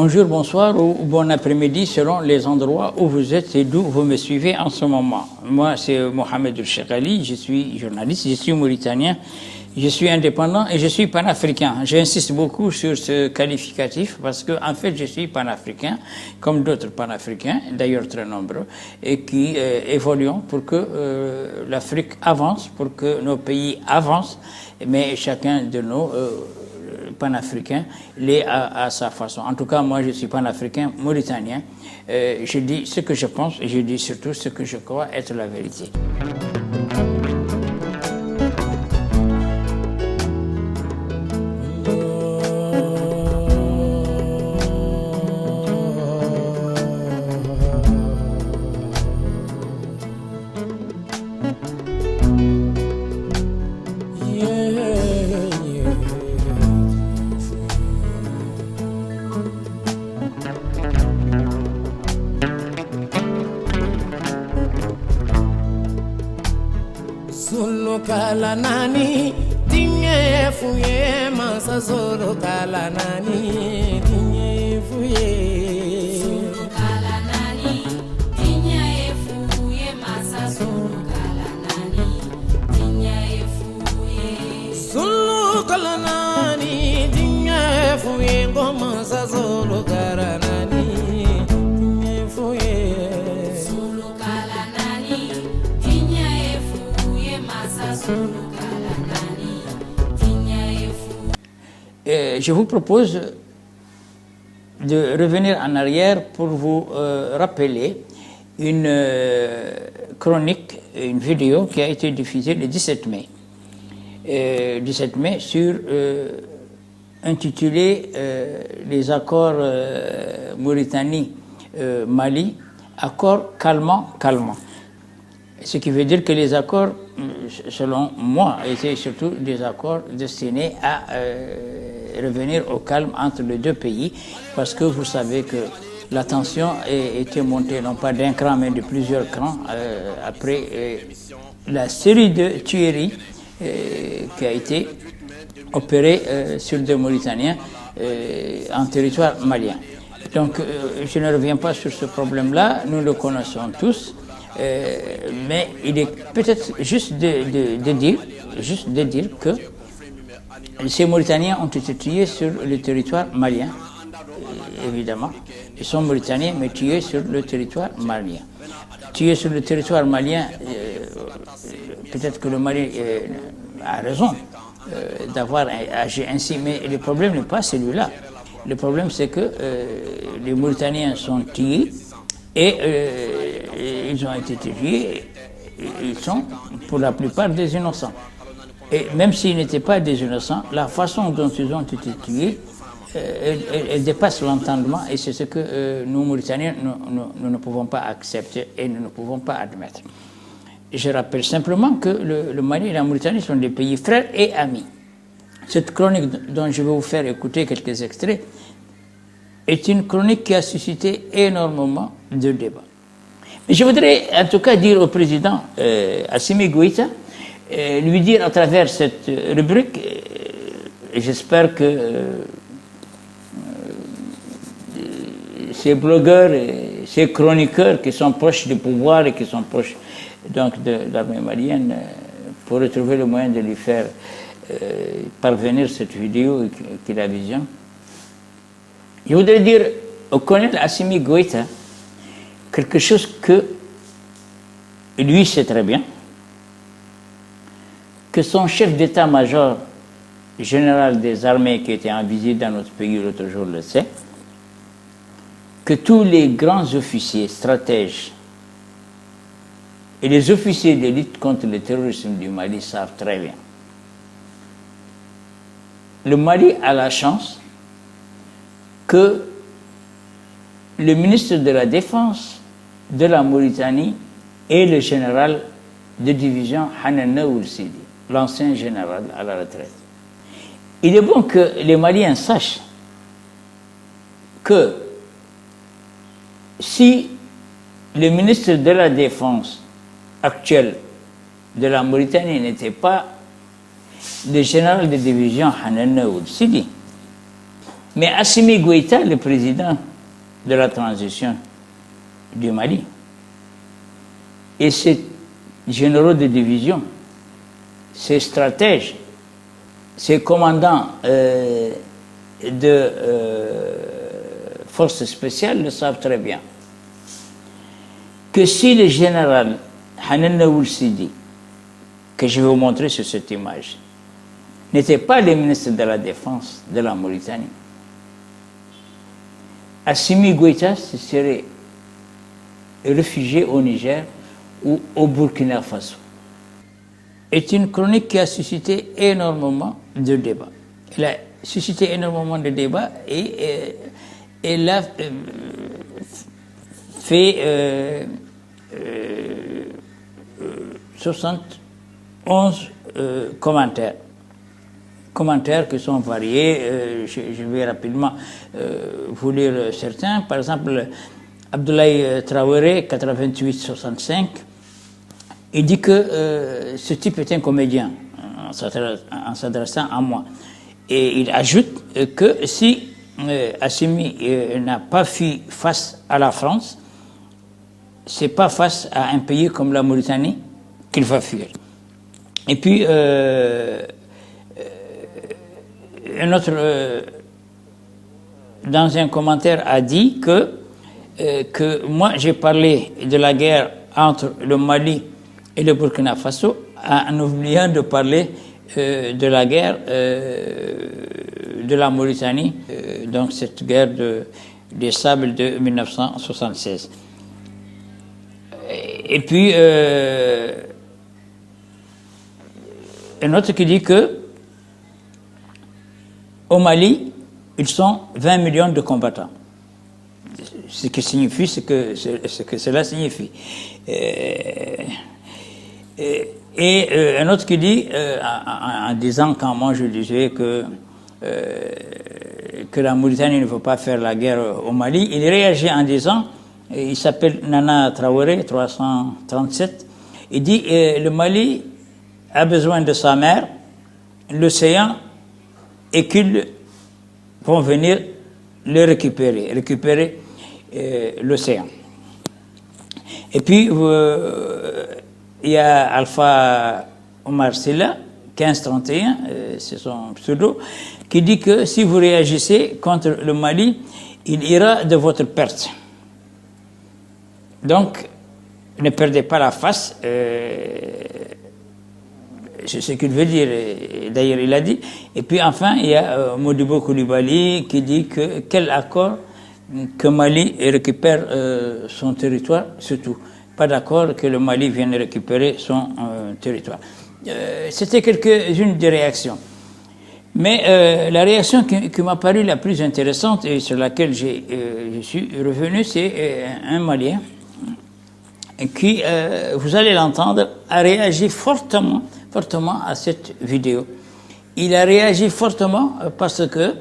Bonjour, bonsoir ou bon après-midi selon les endroits où vous êtes et d'où vous me suivez en ce moment. Moi, c'est Mohamed El Cheikh, je suis journaliste, je suis mauritanien, je suis indépendant et je suis panafricain. J'insiste beaucoup sur ce qualificatif parce que, en fait, je suis panafricain, comme d'autres panafricains, d'ailleurs très nombreux, et qui évoluent pour que l'Afrique avance, pour que nos pays avancent, mais chacun de nos panafricain l'est à sa façon. En tout cas, moi, je suis panafricain mauritanien. Je dis ce que je pense et je dis surtout ce que je crois être la vérité. Zulu kala nani dinye fuye masa zulu kala nani dinye fuye Zulu kala nani dinye fuye masa zulu kala nani dinye fuye Zulu kala nani dinye fuye masa zulu kala nani dinye fuye Zulu kala nani dinye fuye masa zulu kala nani dinye fuye. Je vous propose de revenir en arrière pour vous rappeler une chronique, une vidéo qui a été diffusée le 17 mai. 17 mai sur intitulé les accords Mauritanie-Mali, accords calmants. Ce qui veut dire que les accords, selon moi, étaient surtout des accords destinés à revenir au calme entre les deux pays, parce que vous savez que la tension était montée non pas d'un cran, mais de plusieurs crans, après la série de tueries qui a été opérée sur des Mauritaniens en territoire malien. Donc, je ne reviens pas sur ce problème-là, nous le connaissons tous. Mais il est peut-être juste de dire que ces Mauritaniens ont été tués sur le territoire malien, évidemment. Ils sont Mauritaniens, mais tués sur le territoire malien. Tués sur le territoire malien, peut-être que le Mali a raison d'avoir agi ainsi, mais le problème n'est pas celui-là. Le problème, c'est que les Mauritaniens sont tués et ils ont été tués, ils sont pour la plupart des innocents. Et même s'ils n'étaient pas des innocents, la façon dont ils ont été tués, elle dépasse l'entendement et c'est ce que nous, Mauritaniens, nous ne pouvons pas accepter et nous ne pouvons pas admettre. Je rappelle simplement que le Mali et la Mauritanie sont des pays frères et amis. Cette chronique dont je vais vous faire écouter quelques extraits est une chronique qui a suscité énormément de débats. Mais je voudrais en tout cas dire au président Assimi Goïta, lui dire à travers cette rubrique, et j'espère que ces blogueurs, et ces chroniqueurs qui sont proches du pouvoir et qui sont proches donc de l'armée malienne pourraient trouver le moyen de lui faire parvenir cette vidéo et qu'il la visionne. Je voudrais dire au colonel Assimi Goïta quelque chose que lui sait très bien, que son chef d'état-major général des armées qui était en visite dans notre pays l'autre jour le sait, que tous les grands officiers stratèges et les officiers de lutte contre le terrorisme du Mali savent très bien. Le Mali a la chance que le ministre de la Défense de la Mauritanie est le général de division Hanana Ould-Sidi, l'ancien général à la retraite. Il est bon que les Maliens sachent que si le ministre de la Défense actuel de la Mauritanie n'était pas le général de division Hanana Ould-Sidi, Mais Assimi Goïta, le président de la transition du Mali, et ses généraux de division, ses stratèges, ses commandants de forces spéciales le savent très bien que si le général Hanana Ould Sidi, que je vais vous montrer sur cette image, n'était pas le ministre de la Défense de la Mauritanie, Assimi Goïta se serait réfugié au Niger ou au Burkina Faso. C'est une chronique qui a suscité énormément de débats. Elle a suscité énormément de débats et elle a fait 71 commentaires. Commentaires qui sont variés. Je vais rapidement vous lire certains. Par exemple, Abdoulaye Traoré, 88-65, il dit que ce type est un comédien en s'adressant à moi. Et il ajoute que si Assimi n'a pas fait face à la France, c'est pas face à un pays comme la Mauritanie qu'il va fuir. Et puis, un autre, dans un commentaire, a dit que moi, j'ai parlé de la guerre entre le Mali et le Burkina Faso en oubliant de parler de la guerre de la Mauritanie, donc cette guerre des sables de 1976. Et puis, un autre qui dit que au Mali, ils sont 20 millions de combattants. Ce qui signifie ce que cela signifie. Et un autre qui dit, en disant, quand moi je disais que la Mauritanie ne veut pas faire la guerre au Mali, il réagit en disant, il s'appelle Nana Traoré, 337, il dit, le Mali a besoin de sa mer, l'océan, et qu'ils vont venir le récupérer l'océan. Et puis, il y a Alpha Omar Silla, 1531, c'est son pseudo, qui dit que si vous réagissez contre le Mali, il ira de votre perte. Donc, ne perdez pas la face. C'est ce qu'il veut dire, d'ailleurs il a dit. Et puis enfin, il y a Modibo Koulibaly qui dit que quel accord que Mali récupère son territoire, surtout. Pas d'accord que le Mali vienne récupérer son territoire. C'était quelques-unes des réactions. Mais la réaction qui m'a paru la plus intéressante et sur laquelle je suis revenu, c'est un Malien qui, vous allez l'entendre, a réagi fortement à cette vidéo. Il a réagi fortement parce que,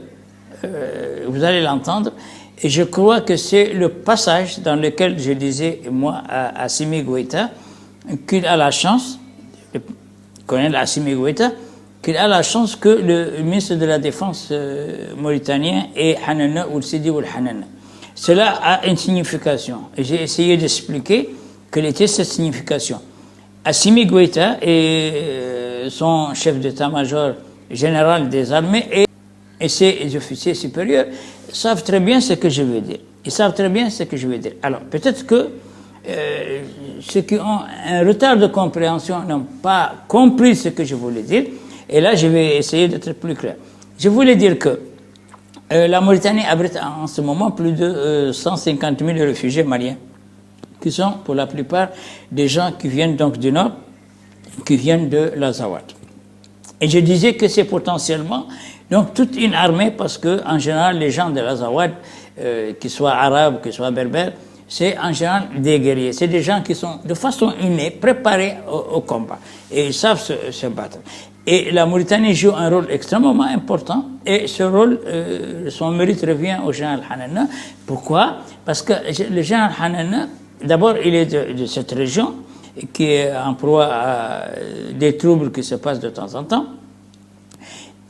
vous allez l'entendre, et je crois que c'est le passage dans lequel je disais, moi, à Assimi Goïta, qu'il a la chance, connaître Assimi Goïta, qu'il a la chance que le ministre de la Défense mauritanien est Hanana Ould Sidi Ould Hanana. Cela a une signification. Et j'ai essayé d'expliquer quelle était cette signification. Assimi Goïta est son chef d'état-major général des armées et ses officiers supérieurs savent très bien ce que je veux dire. Ils savent très bien ce que je veux dire. Alors, peut-être que ceux qui ont un retard de compréhension n'ont pas compris ce que je voulais dire. Et là, je vais essayer d'être plus clair. Je voulais dire que la Mauritanie abrite en ce moment plus de 150 000 réfugiés maliens, qui sont pour la plupart des gens qui viennent donc du nord, qui viennent de l'Azawad. Et je disais que c'est potentiellement donc toute une armée, parce que en général les gens de l'Azawad, qu'ils soient arabes, qu'ils soient berbères, c'est en général des guerriers. C'est des gens qui sont de façon innée préparés au combat et ils savent se battre. Et la Mauritanie joue un rôle extrêmement important et ce rôle, son mérite revient au général Hanana. Pourquoi? Parce que le général Hanana, d'abord, il est de cette région qui est en proie à des troubles qui se passent de temps en temps.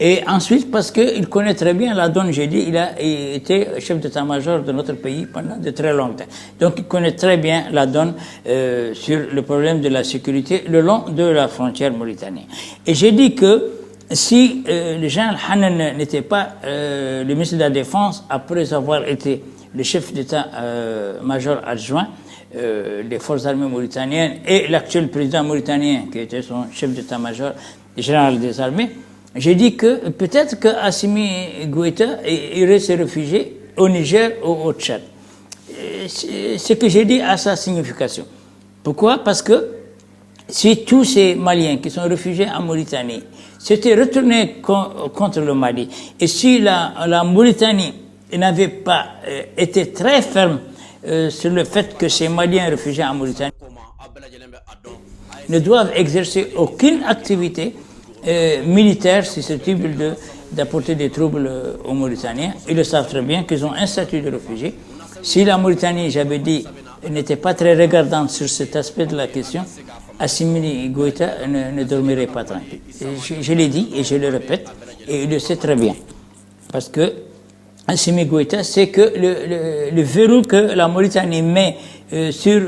Et ensuite, parce qu'il connaît très bien la donne, j'ai dit, il a été chef d'état-major de notre pays pendant de très longtemps. Donc, il connaît très bien la donne sur le problème de la sécurité le long de la frontière mauritanienne. Et j'ai dit que si le général Hanan n'était pas le ministre de la Défense, après avoir été le chef d'état-major adjoint des forces armées mauritaniennes et l'actuel président mauritanien, qui était son chef d'état-major général des armées, j'ai dit que peut-être que Assimi Goïta irait se réfugier au Niger ou au Tchad. Ce que j'ai dit a sa signification. Pourquoi? Parce que si tous ces Maliens qui sont réfugiés en Mauritanie s'étaient retournés contre le Mali, et si la Mauritanie n'avait pas été très ferme sur le fait que ces Maliens réfugiés en Mauritanie ne doivent exercer aucune activité militaire susceptible d'apporter des troubles aux Mauritaniens. Ils le savent très bien qu'ils ont un statut de réfugié. Si la Mauritanie, j'avais dit, n'était pas très regardante sur cet aspect de la question, Assimi Goïta ne dormirait pas tranquille. Je l'ai dit et je le répète, et il le sait très bien. Parce que Assimi Goïta sait que le verrou que la Mauritanie met sur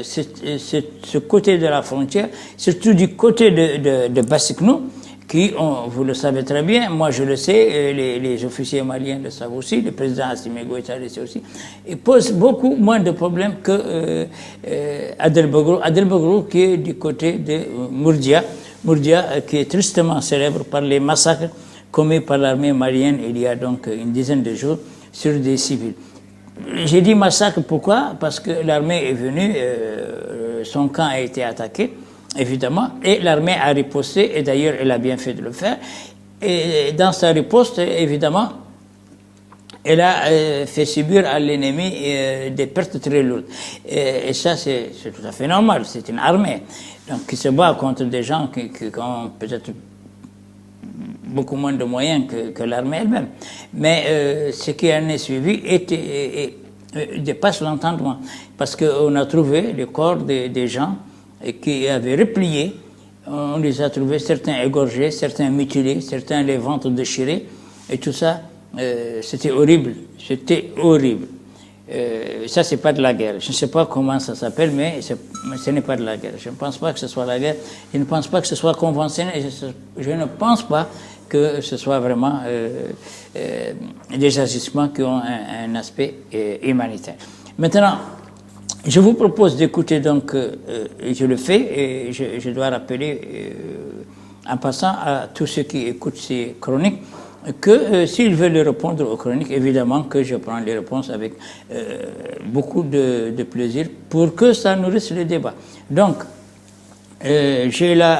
ce côté de la frontière, surtout du côté de Bassiknou, qui, vous le savez très bien, moi je le sais, les officiers maliens le savent aussi, le président Assimi Goïta le sait aussi, il pose beaucoup moins de problèmes que Adelbogro. Adelbogro qui est du côté de Mourdia, qui est tristement célèbre par les massacres commis par l'armée malienne il y a donc une dizaine de jours sur des civils. J'ai dit massacre, pourquoi? Parce que l'armée est venue, son camp a été attaqué, évidemment, et l'armée a riposté, et d'ailleurs elle a bien fait de le faire. Et dans sa riposte, évidemment, elle a fait subir à l'ennemi des pertes très lourdes. Et ça, c'est tout à fait normal, c'est une armée donc, qui se bat contre des gens qui ont peut-être beaucoup moins de moyens que l'armée elle-même. Mais ce qui en est suivi dépasse l'entendement, parce qu'on a trouvé le corps des gens qui avaient replié, on les a trouvés, certains égorgés, certains mutilés, certains les ventres déchirés, et tout ça, c'était horrible, c'était horrible. Ça, c'est pas de la guerre. Je ne sais pas comment ça s'appelle, mais ce n'est pas de la guerre. Je ne pense pas que ce soit la guerre. Je ne pense pas que ce soit conventionnel. Je ne pense pas que ce soit vraiment des agissements qui ont un aspect humanitaire. Maintenant, je vous propose d'écouter donc, et je le fais, et je dois rappeler en passant à tous ceux qui écoutent ces chroniques, que s'ils veulent répondre aux chroniques, évidemment que je prends les réponses avec beaucoup de plaisir pour que ça nourrisse le débat. Donc, j'ai là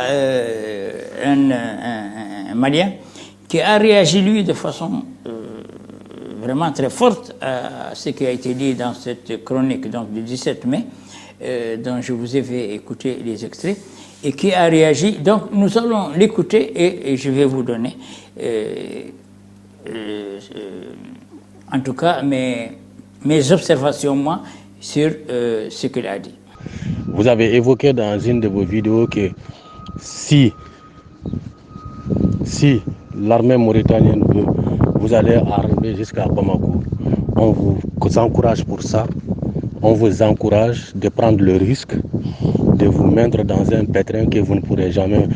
un Malien qui a réagi, lui, de façon vraiment très forte à ce qui a été dit dans cette chronique donc, du 17 mai, dont je vous ai fait écouter les extraits, et qui a réagi. Donc, nous allons l'écouter et je vais vous donner, en tout cas, mes observations, moi, sur ce qu'il a dit. Vous avez évoqué dans une de vos vidéos que si l'armée mauritanienne veut, vous allez arriver jusqu'à Bamako. On vous encourage pour ça. On vous encourage de prendre le risque de vous mettre dans un pétrin que vous ne pourrez jamais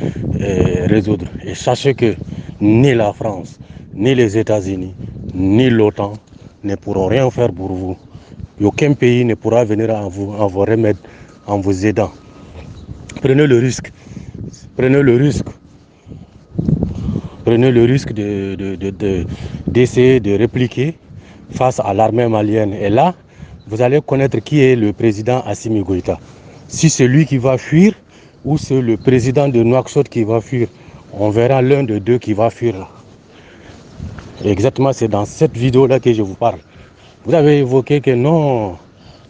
résoudre. Et sachez que ni la France, ni les États-Unis, ni l'OTAN ne pourront rien faire pour vous. Aucun pays ne pourra venir en vous remettre, en vous aidant. Prenez le risque. Prenez le risque. Prenez le risque d'essayer de répliquer face à l'armée malienne. Et là, vous allez connaître qui est le président Assimi Goïta. Si c'est lui qui va fuir ou c'est le président de Nouakchott qui va fuir, on verra l'un de deux qui va fuir là. Exactement, c'est dans cette vidéo-là que je vous parle. Vous avez évoqué que non,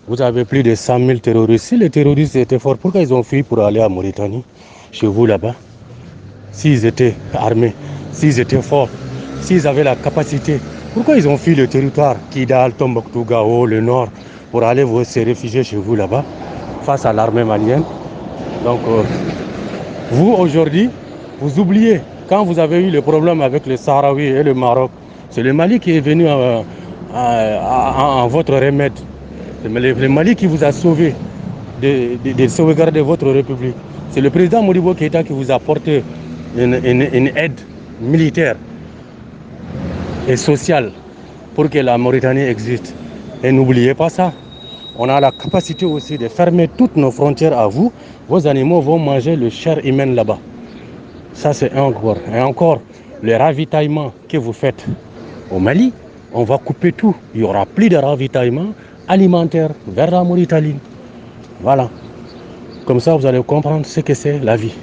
vous avez plus de 100 000 terroristes. Si les terroristes étaient forts, pourquoi ils ont fui pour aller à Mauritanie, chez vous là-bas? S'ils étaient armés, s'ils étaient forts, s'ils avaient la capacité, pourquoi ils ont fui le territoire Kidal, Tombouctou, Gao, le nord, pour aller se réfugier chez vous là-bas, face à l'armée malienne? Donc, vous aujourd'hui, vous oubliez quand vous avez eu le problème avec les Sahraouis et le Maroc, c'est le Mali qui est venu en votre remède. C'est le Mali qui vous a sauvé de sauvegarder votre république. C'est le président Modibo Keïta qui vous a apporté une aide militaire et sociale pour que la Mauritanie existe. Et n'oubliez pas ça. On a la capacité aussi de fermer toutes nos frontières à vous. Vos animaux vont manger le chair humaine là-bas. Ça c'est encore. Et encore, le ravitaillement que vous faites au Mali, on va couper tout. Il n'y aura plus de ravitaillement alimentaire vers la Mauritanie. Voilà. Comme ça, vous allez comprendre ce que c'est la vie.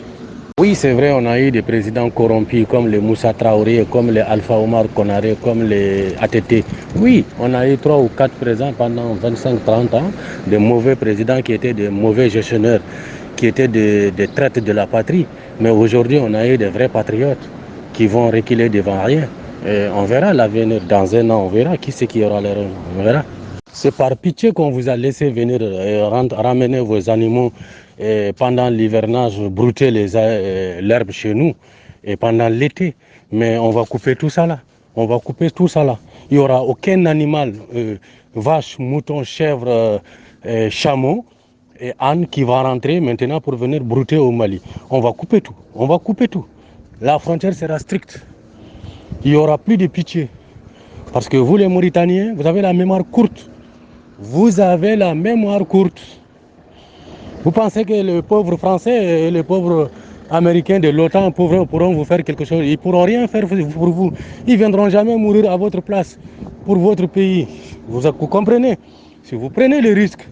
Oui, c'est vrai, on a eu des présidents corrompus comme les Moussa Traoré, comme les Alpha Omar Konaré, comme les ATT. Oui, on a eu 3 ou 4 présidents pendant 25-30 ans, des mauvais présidents qui étaient des mauvais gestionnaires, qui étaient des traites de la patrie. Mais aujourd'hui, on a eu des vrais patriotes qui vont reculer devant rien. Et on verra l'avenir. Dans un an, on verra qui c'est qui aura l'erreur. On verra. C'est par pitié qu'on vous a laissé venir ramener vos animaux pendant l'hivernage, brouter l'herbe chez nous et pendant l'été. Mais on va couper tout ça là. On va couper tout ça là. Il n'y aura aucun animal, vache, mouton, chèvre, chameau et âne qui va rentrer maintenant pour venir brouter au Mali. On va couper tout. On va couper tout. La frontière sera stricte. Il n'y aura plus de pitié. Parce que vous les Mauritaniens, vous avez la mémoire courte. Vous avez la mémoire courte. Vous pensez que les pauvres Français et les pauvres Américains de l'OTAN pourront vous faire quelque chose. Ils ne pourront rien faire pour vous. Ils ne viendront jamais mourir à votre place pour votre pays. Vous comprenez? Si vous prenez le risque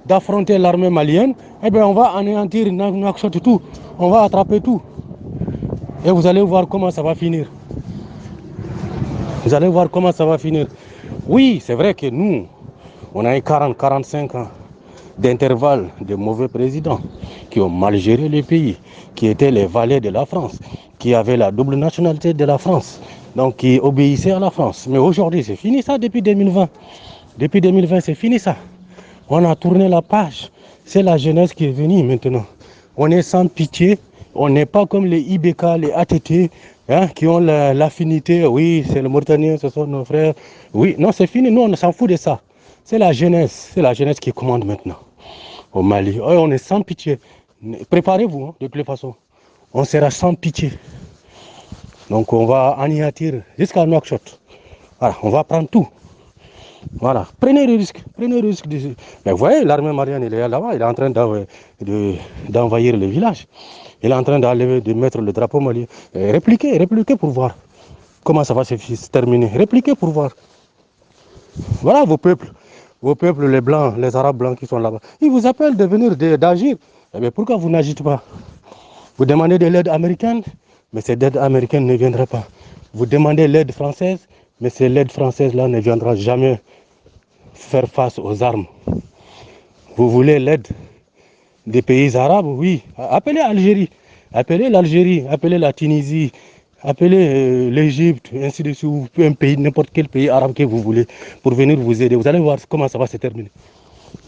d'affronter l'armée malienne, eh bien on va anéantir Nouakchott tout. On va attraper tout. Et vous allez voir comment ça va finir. Vous allez voir comment ça va finir. Oui, c'est vrai que nous, on a eu 40-45 ans d'intervalle de mauvais présidents qui ont mal géré le pays, qui étaient les valets de la France, qui avaient la double nationalité de la France, donc qui obéissaient à la France. Mais aujourd'hui, c'est fini ça depuis 2020. Depuis 2020, c'est fini ça. On a tourné la page. C'est la jeunesse qui est venue maintenant. On est sans pitié. On n'est pas comme les IBK, les ATT, hein, qui ont l'affinité. Oui, c'est le Mauritanien, ce sont nos frères. Oui, non, c'est fini. Nous, on s'en fout de ça. C'est la jeunesse qui commande maintenant au Mali. On est sans pitié. Préparez-vous, hein, de toutes les façons. On sera sans pitié. Donc on va anéantir jusqu'à Nouakchott. Voilà, on va prendre tout. Voilà, prenez le risque. Prenez le risque. Mais vous voyez, l'armée malienne, il est là-bas, il est en train d'envahir le village. Il est en train de mettre le drapeau malien. Répliquez pour voir comment ça va se terminer. Répliquez pour voir. Voilà vos peuples, les blancs, les arabes blancs qui sont là-bas. Ils vous appellent de venir d'agir. Mais pourquoi vous n'agissez pas? Vous demandez de l'aide américaine, mais cette aide américaine ne viendra pas. Vous demandez l'aide française, mais cette aide française-là ne viendra jamais faire face aux armes. Vous voulez l'aide des pays arabes? Oui. Appelez l'Algérie, appelez la Tunisie, appelez l'Égypte, ainsi de suite, un pays, n'importe quel pays arabe que vous voulez, pour venir vous aider. Vous allez voir comment ça va se terminer.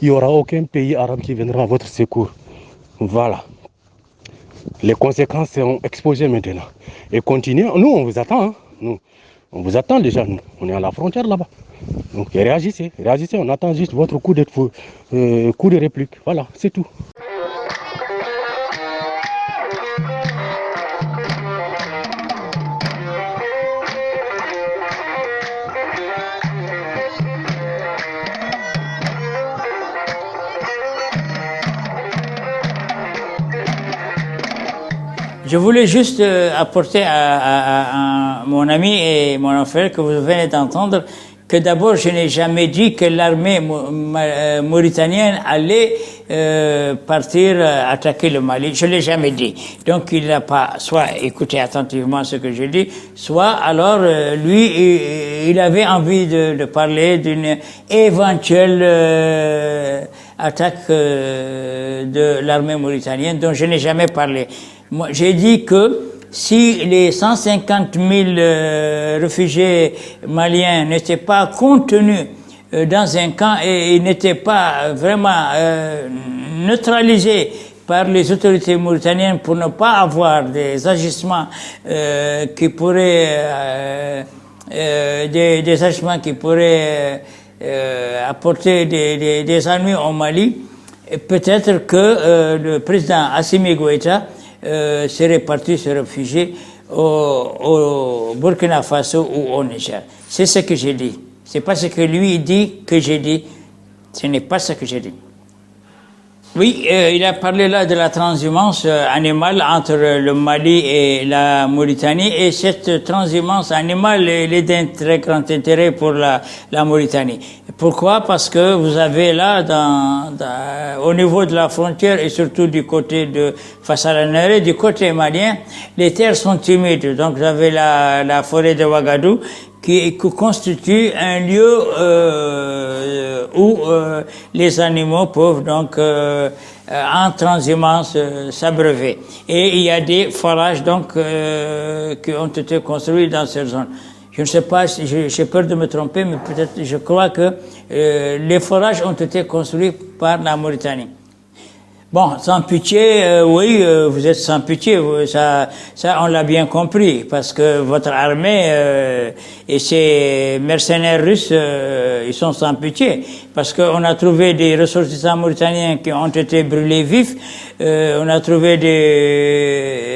Il n'y aura aucun pays arabe qui viendra à votre secours. Voilà. Les conséquences seront exposées maintenant. Et continuez. Nous, on vous attend. Hein. Nous, on vous attend déjà. Nous. On est à la frontière là-bas. Donc réagissez. On attend juste votre coup de réplique. Voilà, c'est tout. Je voulais juste apporter à mon ami et mon frère que vous venez d'entendre que d'abord je n'ai jamais dit que l'armée mauritanienne allait partir attaquer le Mali. Je l'ai jamais dit. Donc il n'a pas soit écouté attentivement ce que je dis, soit alors lui il avait envie de parler d'une éventuelle attaque de l'armée mauritanienne dont je n'ai jamais parlé. Moi, j'ai dit que si les 150 000 réfugiés maliens n'étaient pas contenus dans un camp et n'étaient pas vraiment neutralisés par les autorités mauritaniennes pour ne pas avoir des agissements qui pourraient des agissements qui pourraient apporter des ennuis au Mali, peut-être que le président Assimi Goïta serait parti se réfugier au Burkina Faso ou au Niger. C'est ce que j'ai dit. C'est pas ce que lui dit que j'ai dit. Ce n'est pas ce que j'ai dit. Oui, il a parlé là de la transhumance animale entre le Mali et la Mauritanie, et cette transhumance animale est d'un très grand intérêt pour la Mauritanie. Pourquoi? Parce que vous avez là, au niveau de la frontière et surtout du côté de Fassalanéré, du côté malien, les terres sont humides. Donc vous avez la forêt de Ouagadougou qui constitue un lieu où les animaux peuvent donc en transhumance s'abreuver. Et il y a des forages donc qui ont été construits dans cette zone. Je ne sais pas, j'ai peur de me tromper, mais peut-être, je crois que les forages ont été construits par la Mauritanie. Bon, sans pitié, oui, vous êtes sans pitié, ça on l'a bien compris, parce que votre armée et ces mercenaires russes, ils sont sans pitié, parce qu'on a trouvé des ressortissants mauritaniens qui ont été brûlés vifs, on a trouvé des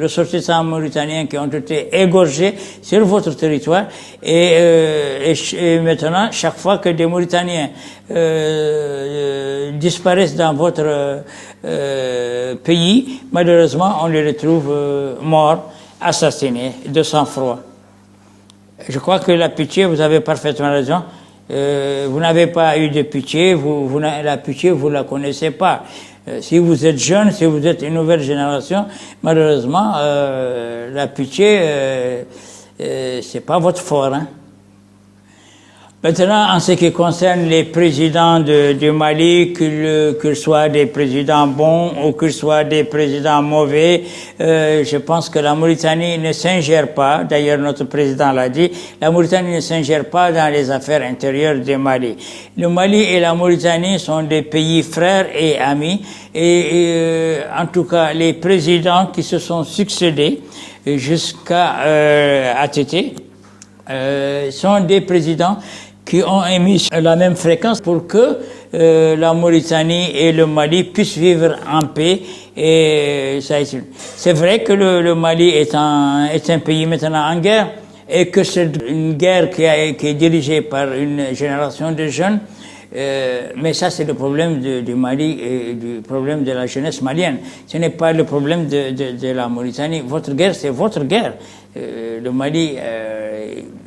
ressortissants mauritaniens qui ont été égorgés sur votre territoire, et maintenant, chaque fois que des Mauritaniens disparaissent dans votre pays, malheureusement, on les retrouve morts, assassinés, de sang-froid. Je crois que la pitié, vous avez parfaitement raison, vous n'avez pas eu de pitié, la pitié, vous la connaissez pas. Si vous êtes jeune, si vous êtes une nouvelle génération, malheureusement, la pitié, c'est pas votre fort, hein. Maintenant, en ce qui concerne les présidents du Mali, qu'ils soient des présidents bons ou qu'ils soient des présidents mauvais, je pense que la Mauritanie ne s'ingère pas, d'ailleurs notre président l'a dit, la Mauritanie ne s'ingère pas dans les affaires intérieures du Mali. Le Mali et la Mauritanie sont des pays frères et amis, et en tout cas les présidents qui se sont succédés jusqu'à ATT sont des présidents qui ont émis la même fréquence pour que la Mauritanie et le Mali puissent vivre en paix. Et c'est vrai que le Mali est un pays maintenant en guerre, et que c'est une guerre qui est dirigée par une génération de jeunes. Mais ça, c'est le problème du Mali et du problème de la jeunesse malienne. Ce n'est pas le problème de la Mauritanie. Votre guerre, c'est votre guerre. Le Mali,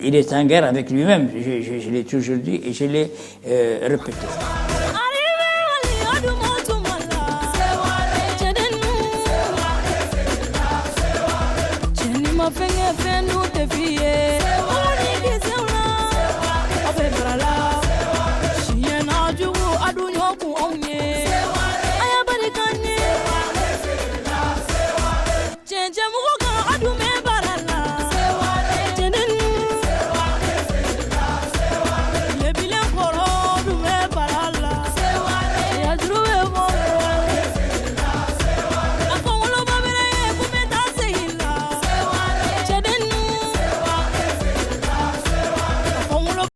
il est en guerre avec lui-même. Je l'ai toujours dit et je l'ai répété.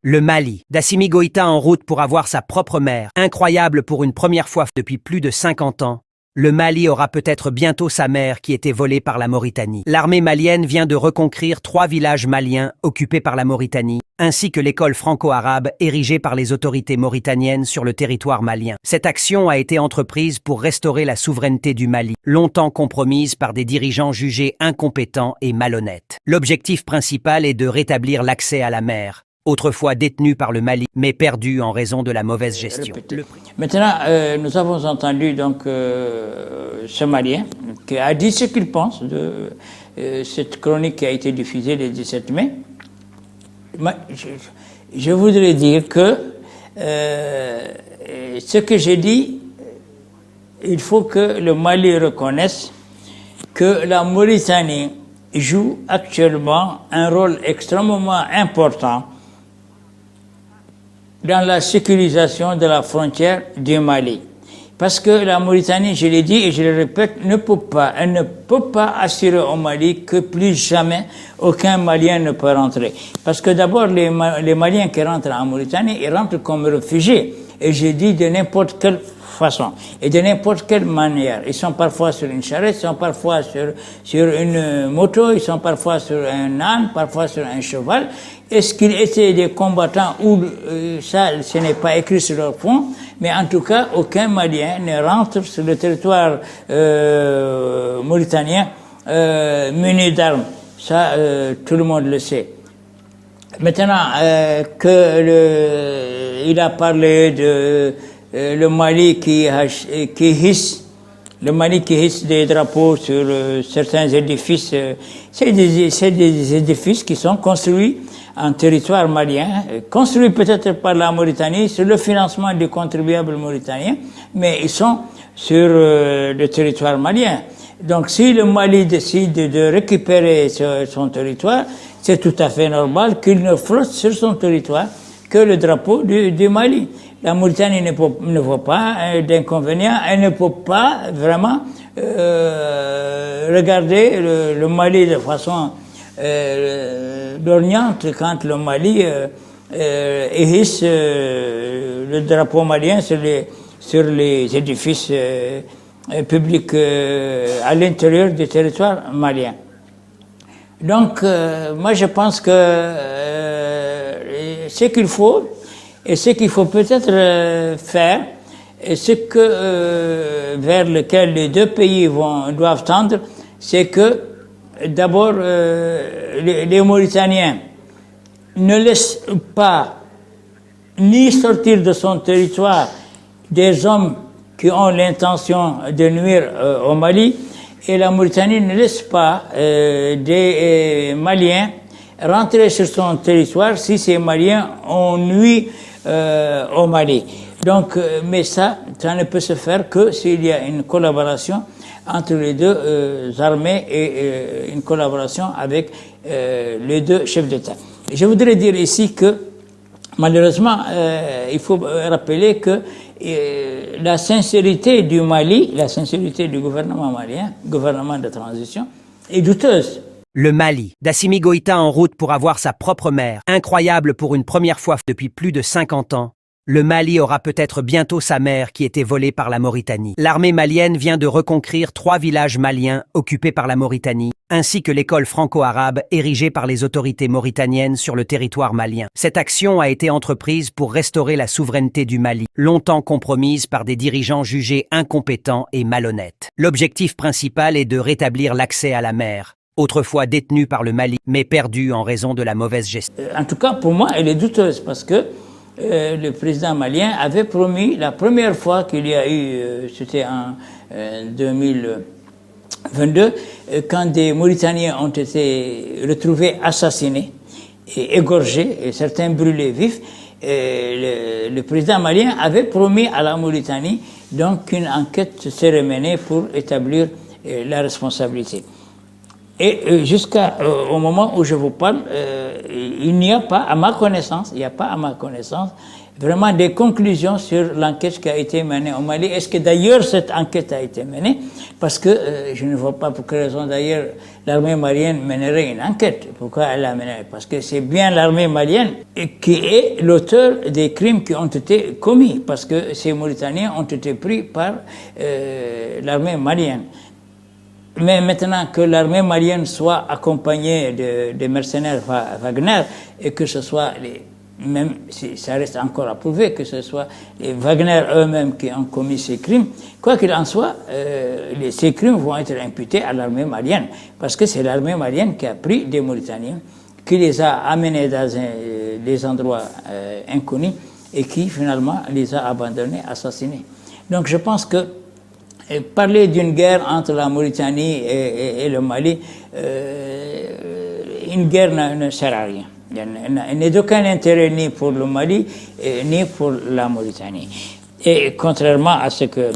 Le Mali, d'Assimi Goïta en route pour avoir sa propre mer. Incroyable pour une première fois depuis plus de 50 ans. Le Mali aura peut-être bientôt sa mer qui était volée par la Mauritanie. L'armée malienne vient de reconquérir 3 villages maliens occupés par la Mauritanie, ainsi que l'école franco-arabe érigée par les autorités mauritaniennes sur le territoire malien. Cette action a été entreprise pour restaurer la souveraineté du Mali, longtemps compromise par des dirigeants jugés incompétents et malhonnêtes. L'objectif principal est de rétablir l'accès à la mer, autrefois détenu par le Mali, mais perdu en raison de la mauvaise gestion. Maintenant, nous avons entendu donc ce Malien qui a dit ce qu'il pense de cette chronique qui a été diffusée le 17 mai. Je voudrais dire que ce que j'ai dit, il faut que le Mali reconnaisse que la Mauritanie joue actuellement un rôle extrêmement important dans la sécurisation de la frontière du Mali. Parce que la Mauritanie, je l'ai dit et je le répète, elle ne peut pas assurer au Mali que plus jamais aucun Malien ne peut rentrer. Parce que d'abord, les Maliens qui rentrent en Mauritanie, ils rentrent comme réfugiés. Et j'ai dit de n'importe quelle façon et de n'importe quelle manière. Ils sont parfois sur une charrette, ils sont parfois sur une moto, ils sont parfois sur un âne, parfois sur un cheval. Est-ce qu'ils étaient des combattants ou ça, ce n'est pas écrit sur leur front, mais en tout cas, aucun Malien ne rentre sur le territoire mauritanien muni d'armes. Ça, tout le monde le sait. Maintenant il a parlé de le Mali qui hisse des drapeaux sur certains édifices. C'est des édifices qui sont construits en territoire malien, construits peut-être par la Mauritanie sur le financement des contribuables mauritaniens, mais ils sont sur le territoire malien. Donc si le Mali décide de récupérer son territoire, c'est tout à fait normal qu'il ne flotte sur son territoire que le drapeau du Mali. La Mauritanie ne voit pas d'inconvénient, elle ne peut pas vraiment regarder le Mali de façon lorgnante quand le Mali hisse le drapeau malien sur les édifices publics à l'intérieur du territoire malien. Donc, moi je pense que ce qu'il faut, et ce qu'il faut peut-être faire, et ce que vers lequel les deux pays doivent tendre, c'est que d'abord les Mauritaniens ne laissent pas ni sortir de son territoire des hommes qui ont l'intention de nuire au Mali, et la Mauritanie ne laisse pas des Maliens rentrer sur son territoire si ces Maliens ont nui au Mali. Donc, mais ça ne peut se faire que s'il y a une collaboration entre les deux armées et une collaboration avec les deux chefs d'État. Je voudrais dire ici que, malheureusement, il faut rappeler que la sincérité du Mali, la sincérité du gouvernement malien, gouvernement de transition, est douteuse. Le Mali, d'Assimi Goïta en route pour avoir sa propre mer. Incroyable pour une première fois depuis plus de 50 ans. Le Mali aura peut-être bientôt sa mer qui était volée par la Mauritanie. L'armée malienne vient de reconquérir 3 villages maliens occupés par la Mauritanie, ainsi que l'école franco-arabe érigée par les autorités mauritaniennes sur le territoire malien. Cette action a été entreprise pour restaurer la souveraineté du Mali, longtemps compromise par des dirigeants jugés incompétents et malhonnêtes. L'objectif principal est de rétablir l'accès à la mer, autrefois détenue par le Mali, mais perdue en raison de la mauvaise gestion. En tout cas, pour moi, elle est douteuse parce que le président malien avait promis, la première fois qu'il y a eu, c'était en 2022, quand des Mauritaniens ont été retrouvés assassinés et égorgés, et certains brûlés vifs, le président malien avait promis à la Mauritanie donc qu'une enquête serait menée pour établir la responsabilité. Et jusqu'au moment où je vous parle, il n'y a pas, à ma connaissance, vraiment des conclusions sur l'enquête qui a été menée au Mali. Est-ce que d'ailleurs cette enquête a été menée? Parce que je ne vois pas pour quelle raison d'ailleurs l'armée malienne mènerait une enquête. Pourquoi elle l'a menée? Parce que c'est bien l'armée malienne qui est l'auteur des crimes qui ont été commis. Parce que ces Mauritaniens ont été pris par l'armée malienne. Mais maintenant que l'armée malienne soit accompagnée des mercenaires Wagner et que ce soit même si ça reste encore à prouver que ce soit les Wagner eux-mêmes qui ont commis ces crimes, quoi qu'il en soit, ces crimes vont être imputés à l'armée malienne parce que c'est l'armée malienne qui a pris des Mauritaniens, qui les a amenés dans des endroits inconnus et qui finalement les a abandonnés, assassinés. Donc je pense que parler d'une guerre entre la Mauritanie et le Mali, une guerre ne sert à rien. Elle n'est d'aucun intérêt ni pour le Mali ni pour la Mauritanie. Et contrairement à ce que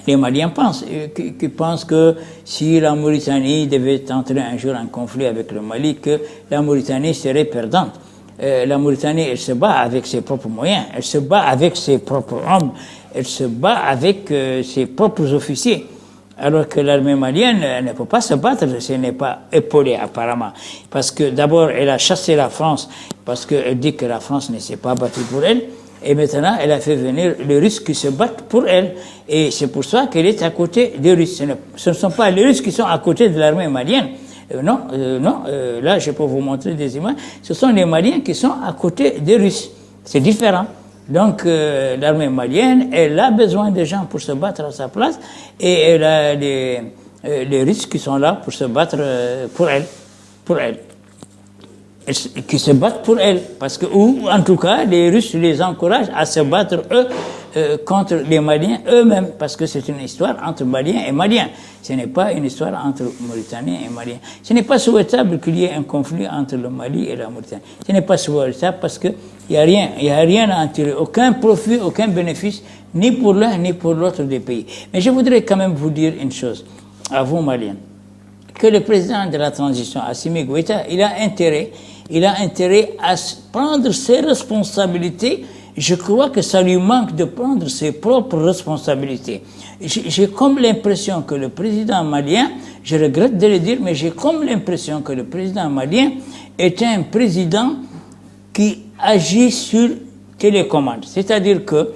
les Maliens pensent, qui pensent que si la Mauritanie devait entrer un jour en conflit avec le Mali, que la Mauritanie serait perdante. la Mauritanie, elle se bat avec ses propres moyens, elle se bat avec ses propres hommes, elle se bat avec ses propres officiers. Alors que l'armée malienne ne peut pas se battre si elle n'est pas épaulée apparemment. Parce que d'abord, elle a chassé la France, parce qu'elle dit que la France ne s'est pas battue pour elle. Et maintenant, elle a fait venir les Russes qui se battent pour elle. Et c'est pour ça qu'elle est à côté des Russes. Ce ne sont pas les Russes qui sont à côté de l'armée malienne. Là, je peux vous montrer des images. Ce sont les Maliens qui sont à côté des Russes. C'est différent. Donc, l'armée malienne, elle a besoin de gens pour se battre à sa place, et elle a les Russes qui sont là pour se battre pour elle. Qui se battent pour elle, parce que, ou en tout cas, les Russes les encouragent à se battre eux contre les Maliens eux-mêmes, parce que c'est une histoire entre Maliens et Maliens. Ce n'est pas une histoire entre Mauritaniens et Maliens. Ce n'est pas souhaitable qu'il y ait un conflit entre le Mali et la Mauritanie. Ce n'est pas souhaitable parce que il y a rien à en tirer, aucun profit, aucun bénéfice, ni pour l'un ni pour l'autre des pays. Mais je voudrais quand même vous dire une chose, à vous Maliens, que le président de la transition, Assimi Goïta, il a intérêt à prendre ses responsabilités. Je crois que ça lui manque de prendre ses propres responsabilités. J'ai comme l'impression que le président malien, je regrette de le dire, mais j'ai comme l'impression que le président malien est un président qui agit sur télécommande. C'est-à-dire que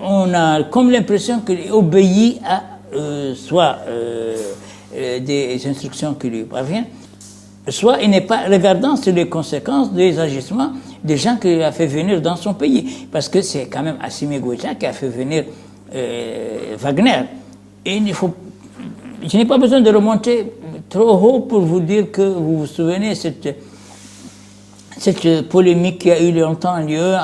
on a comme l'impression qu'il obéit à soit des instructions qui lui parviennent, soit il n'est pas regardant sur les conséquences des agissements des gens qu'il a fait venir dans son pays. Parce que c'est quand même Assimi Goïta qui a fait venir Wagner. Et je n'ai pas besoin de remonter trop haut pour vous dire que vous vous souvenez cette polémique qui a eu longtemps lieu,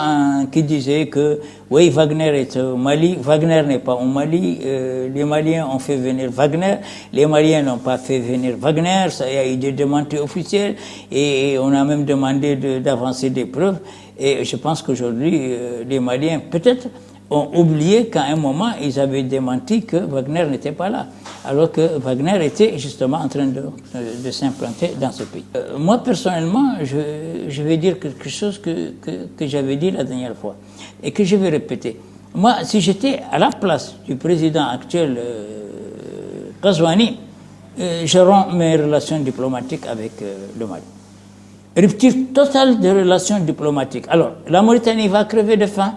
qui disait que oui, Wagner est au Mali, Wagner n'est pas au Mali, les Maliens ont fait venir Wagner, les Maliens n'ont pas fait venir Wagner, ça y a eu des demandes officielles, et on a même demandé d'avancer des preuves, et je pense qu'aujourd'hui, les Maliens, peut-être, ont oublié qu'à un moment, ils avaient démenti que Wagner n'était pas là, alors que Wagner était justement en train de s'implanter dans ce pays. Moi, personnellement, je vais dire quelque chose que j'avais dit la dernière fois, et que je vais répéter. Moi, si j'étais à la place du président actuel, Ghazouani, je romps mes relations diplomatiques avec le Mali. Rupture totale des relations diplomatiques. Alors, la Mauritanie va crever de faim,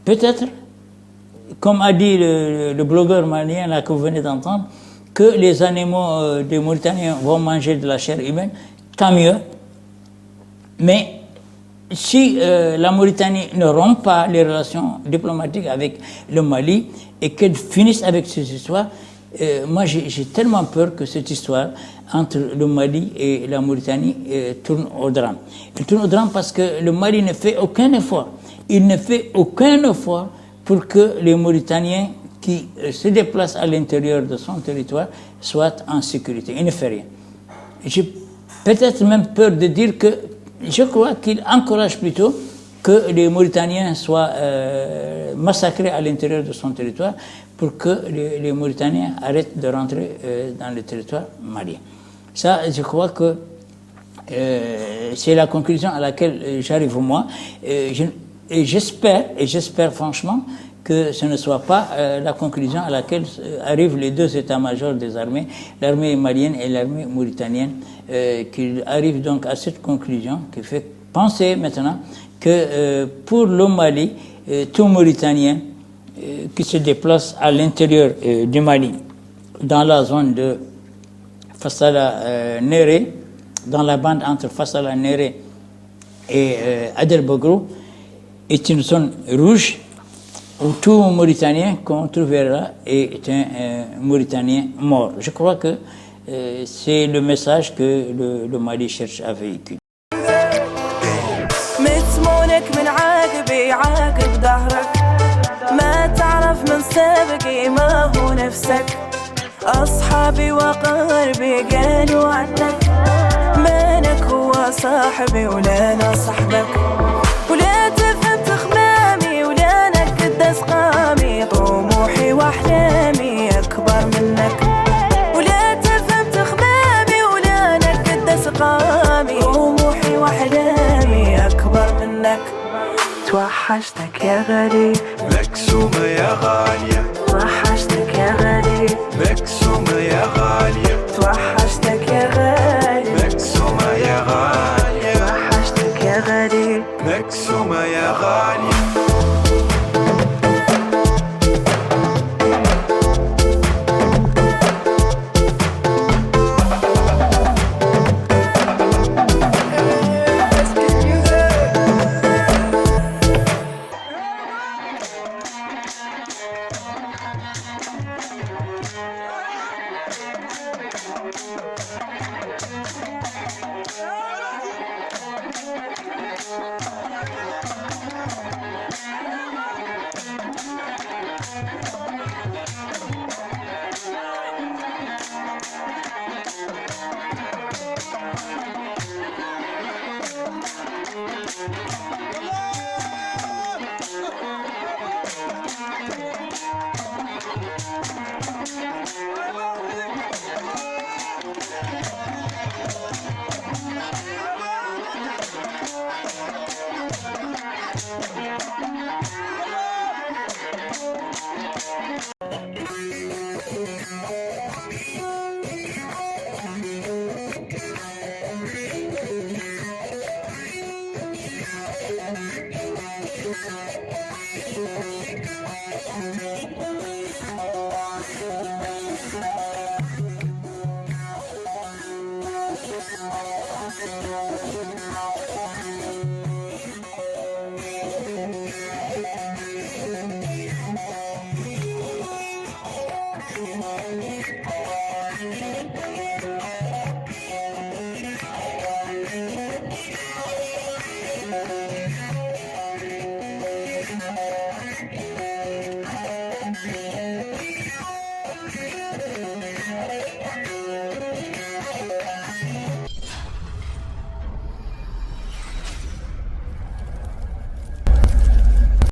peut-être, comme a dit le blogueur malien là, que vous venez d'entendre, que les animaux des Mauritaniens vont manger de la chair humaine, tant mieux. Mais si la Mauritanie ne rompt pas les relations diplomatiques avec le Mali et qu'elle finisse avec cette histoire, moi j'ai tellement peur que cette histoire entre le Mali et la Mauritanie tourne au drame. Elle tourne au drame parce que le Mali ne fait aucun effort. Il ne fait aucun effort pour que les Mauritaniens qui se déplacent à l'intérieur de son territoire soient en sécurité. Il ne fait rien. J'ai peut-être même peur de dire que je crois qu'il encourage plutôt que les Mauritaniens soient massacrés à l'intérieur de son territoire pour que les Mauritaniens arrêtent de rentrer dans le territoire malien. Ça, je crois que c'est la conclusion à laquelle j'arrive moi. Et j'espère franchement que ce ne soit pas la conclusion à laquelle arrivent les deux états-majors des armées, l'armée malienne et l'armée mauritanienne, qu'ils arrivent donc à cette conclusion qui fait penser maintenant que pour le Mali, tout Mauritanien qui se déplace à l'intérieur du Mali, dans la zone de Fassala-Néré, dans la bande entre Fassala-Néré et Adelbogrou, est une zone rouge où tout Mauritanien qu'on trouvera est un Mauritanien mort. Je crois que c'est le message que le Mali cherche à véhiculer. متمونك من عاقبي عاقب ظهرك ما تعرف من سابقي ما هو نفسك أصحابي وقاربي قالوا عنك مانك هو صاحبي ولا أنا صاحبك ولا تفهم تخمامي ولا أنا قداس قامي طموحي وأحلامي أكبر منك ولا تفهم تخمامي ولا أنا قداس قامي طموحي وأحلامي وحشتك يا غريب مكسومة يا غالية وحشتك يا غريب مكسومة يا غالية وحشتك يا غريب مكسومة يا غالية وحشتك يا غريب مكسومة يا غالية